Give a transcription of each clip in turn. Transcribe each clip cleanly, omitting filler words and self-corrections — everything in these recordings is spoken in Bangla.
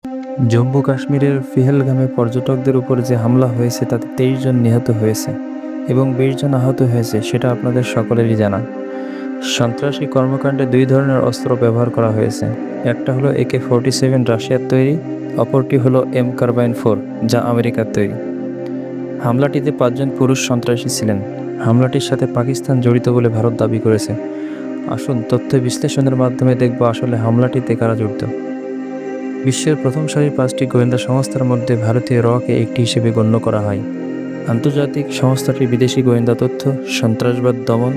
জম্মু কাশ্মীরের পেহেলগামে পর্যটকদের উপর যে হামলা হয়েছে তাতে 23 জন নিহত হয়েছে এবং 20 জন আহত হয়েছে, সেটা আপনাদের সকলেরই জানা। সন্ত্রাসী কর্মকাণ্ডে দুই ধরনের অস্ত্র ব্যবহার করা হয়েছে। একটা হলো AK-47 রাশিয়ার তৈরি, অপরটি হলো M-Carbine 4 যা আমেরিকার তৈরি। হামলাটিতে 5 জন পুরুষ সন্ত্রাসী ছিলেন। হামলাটির সাথে পাকিস্তান জড়িত বলে ভারত দাবি করেছে। আসুন তথ্য বিশ্লেষণের মাধ্যমে দেখব আসলে হামলাটিতে কারা জড়িত। বিশ্বের প্রথম সারির 5টি গোয়েন্দা সংস্থার মধ্যে ভারতীয় রকে একটি হিসেবে গণ্য করা হয়। আন্তর্জাতিক সংস্থাটি বিদেশি গোয়েন্দা তথ্য, সন্ত্রাসবাদ দমন,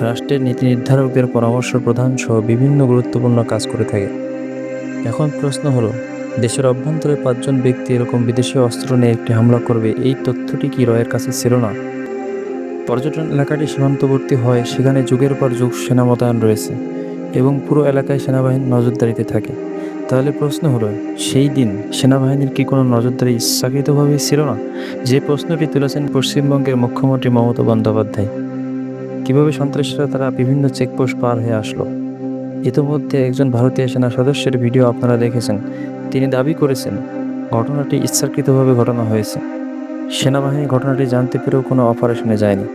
রাষ্ট্রের নীতি নির্ধারকদের পরামর্শ প্রদান সহ বিভিন্ন গুরুত্বপূর্ণ কাজ করে থাকে। এখন প্রশ্ন হলো, দেশের অভ্যন্তরে 5 জন ব্যক্তি এরকম বিদেশি অস্ত্র নিয়ে একটি হামলা করবে, এই তথ্যটি কি রয়ের কাছে ছিল না? পর্যটন এলাকাটি সীমান্তবর্তী হয়, সেখানে যুগের পর যুগ সেনা মোতায়েন রয়েছে এবং পুরো এলাকায় সেনাবাহিনী নজরদারিতে থাকে। তাহলে প্রশ্ন হলো, সেই দিন সেনাবাহিনীর কি কোনো নজরদারি ইচ্ছাকৃতভাবেই ছিল না? যে প্রশ্নটি তুলেছেন পশ্চিমবঙ্গের মুখ্যমন্ত্রী মমতা বন্দ্যোপাধ্যায়। কীভাবে সন্ত্রাসীরা তারা বিভিন্ন চেকপোস্ট পার হয়ে আসলো? ইতিমধ্যে একজন ভারতীয় সেনা সদস্যের ভিডিও আপনারা দেখেছেন। তিনি দাবি করেছেন ঘটনাটি ইচ্ছাকৃতভাবে ঘটানো হয়েছে। সেনাবাহিনী ঘটনাটি জানতে পেরেও কোনো অপারেশনে যায়নি।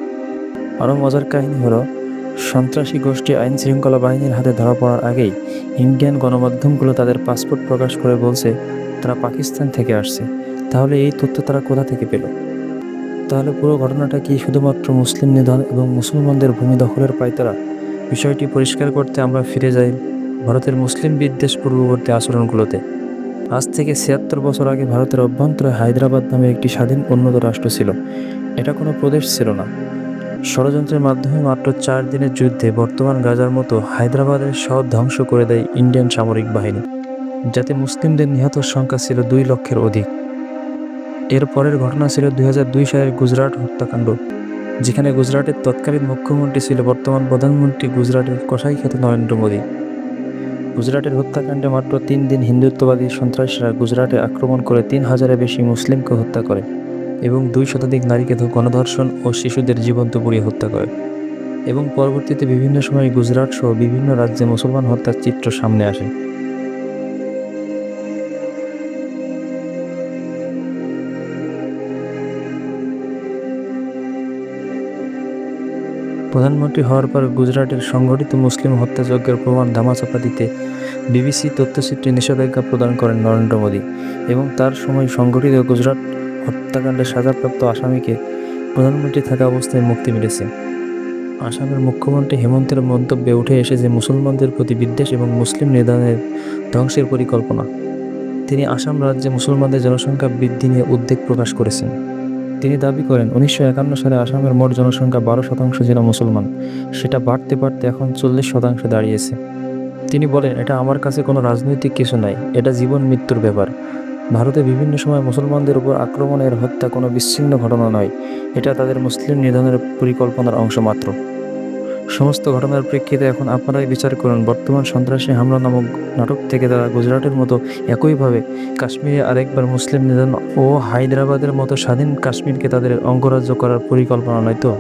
আরও মজার কাহিনী হলো, সন্ত্রাসী গোষ্ঠী আইন শৃঙ্খলা বাহিনীর হাতে ধরা পড়ার আগেই ইন্ডিয়ান গণমাধ্যমগুলো তাদের পাসপোর্ট প্রকাশ করে বলছে তারা পাকিস্তান থেকে আসছে। তাহলে এই তথ্য তারা কোথা থেকে পেল? তাহলে পুরো ঘটনাটা কি শুধুমাত্র মুসলিম নিধন এবং মুসলমানদের ভূমি দখলের পায়তারা? বিষয়টি পরিষ্কার করতে আমরা ফিরে যাই ভারতের মুসলিম বিদ্বেষ পূর্ববর্তী আচরণগুলোতে। আজ থেকে 76 বছর আগে ভারতের অভ্যন্তরে হায়দ্রাবাদ নামে একটি স্বাধীন উন্নত রাষ্ট্র ছিল। এটা কোনো প্রদেশ ছিল না। ষড়যন্ত্রের মাধ্যমে মাত্র 4 দিনের যুদ্ধে বর্তমান গাজার মতো হায়দ্রাবাদের শহর ধ্বংস করে দেয় ইন্ডিয়ান সামরিক বাহিনী, যাতে মুসলিমদের নিহতের সংখ্যা ছিল 2 লক্ষের অধিক। এর পরের ঘটনা ছিল 2002 সালের গুজরাট হত্যাকাণ্ড, যেখানে গুজরাটের তৎকালীন মুখ্যমন্ত্রী ছিল বর্তমান প্রধানমন্ত্রী গুজরাটের কসাইখ্যাত নরেন্দ্র মোদী। গুজরাটের হত্যাকাণ্ডে মাত্র 3 দিন হিন্দুত্ববাদী সন্ত্রাসীরা গুজরাটে আক্রমণ করে 3000-এর বেশি মুসলিমকে হত্যা করে এবং 2 শতাধিক নারীকে গণধর্ষণ ও শিশুদের জীবন্ত পুড়িয়ে হত্যা করে। এবং পরবর্তীতে বিভিন্ন সময় গুজরাট সহ বিভিন্ন রাজ্যে মুসলমান হত্যার চিত্র সামনে আসে। প্রধানমন্ত্রী হওয়ার পর গুজরাটের সংগঠিত মুসলিম হত্যাযজ্ঞের প্রমাণ ধামাচাপা দিতে BBC তথ্যচিত্রে নিষেধাজ্ঞা প্রদান করেন নরেন্দ্র মোদী এবং তার সময় সংগঠিত গুজরাট হত্যাকাণ্ডের সাজাপ্রাপ্ত আসামিকে প্রধানমন্ত্রী থাকা অবস্থায় মুক্তি মিলেছে। আসামের মুখ্যমন্ত্রী হেমন্তের মন্তব্যে উঠে এসেছে মুসলমানদের প্রতি বিদ্বেষ এবং মুসলিম নিধনের ধ্বংসের পরিকল্পনা। তিনি আসাম রাজ্যে মুসলমানদের জনসংখ্যা বৃদ্ধি নিয়ে উদ্বেগ প্রকাশ করেছেন। তিনি দাবি করেন 1951 সালে আসামের মোট জনসংখ্যা 12% ছিল মুসলমান, সেটা বাড়তে বাড়তে এখন 40% দাঁড়িয়েছে। তিনি বলেন, এটা আমার কাছে কোনো রাজনৈতিক কিছু নাই, এটা জীবন মৃত্যুর ব্যাপার। ভারতে বিভিন্ন সময় মুসলমানদের উপর আক্রমণের হত্যা কোনো বিচ্ছিন্ন ঘটনা নয়, এটা তাদের মুসলিম নিধনের পরিকল্পনার অংশ মাত্র। সমস্ত ঘটনার প্রেক্ষিতে এখন আপনারাই বিচার করুন, বর্তমান সন্ত্রাসী হামলা নামক নাটক থেকে তারা গুজরাটের মতো একইভাবে কাশ্মীরে আরেকবার মুসলিম নিধন ও হায়দ্রাবাদের মতো স্বাধীন কাশ্মীরকে তাদের অঙ্গরাজ্য করার পরিকল্পনা নয় তো?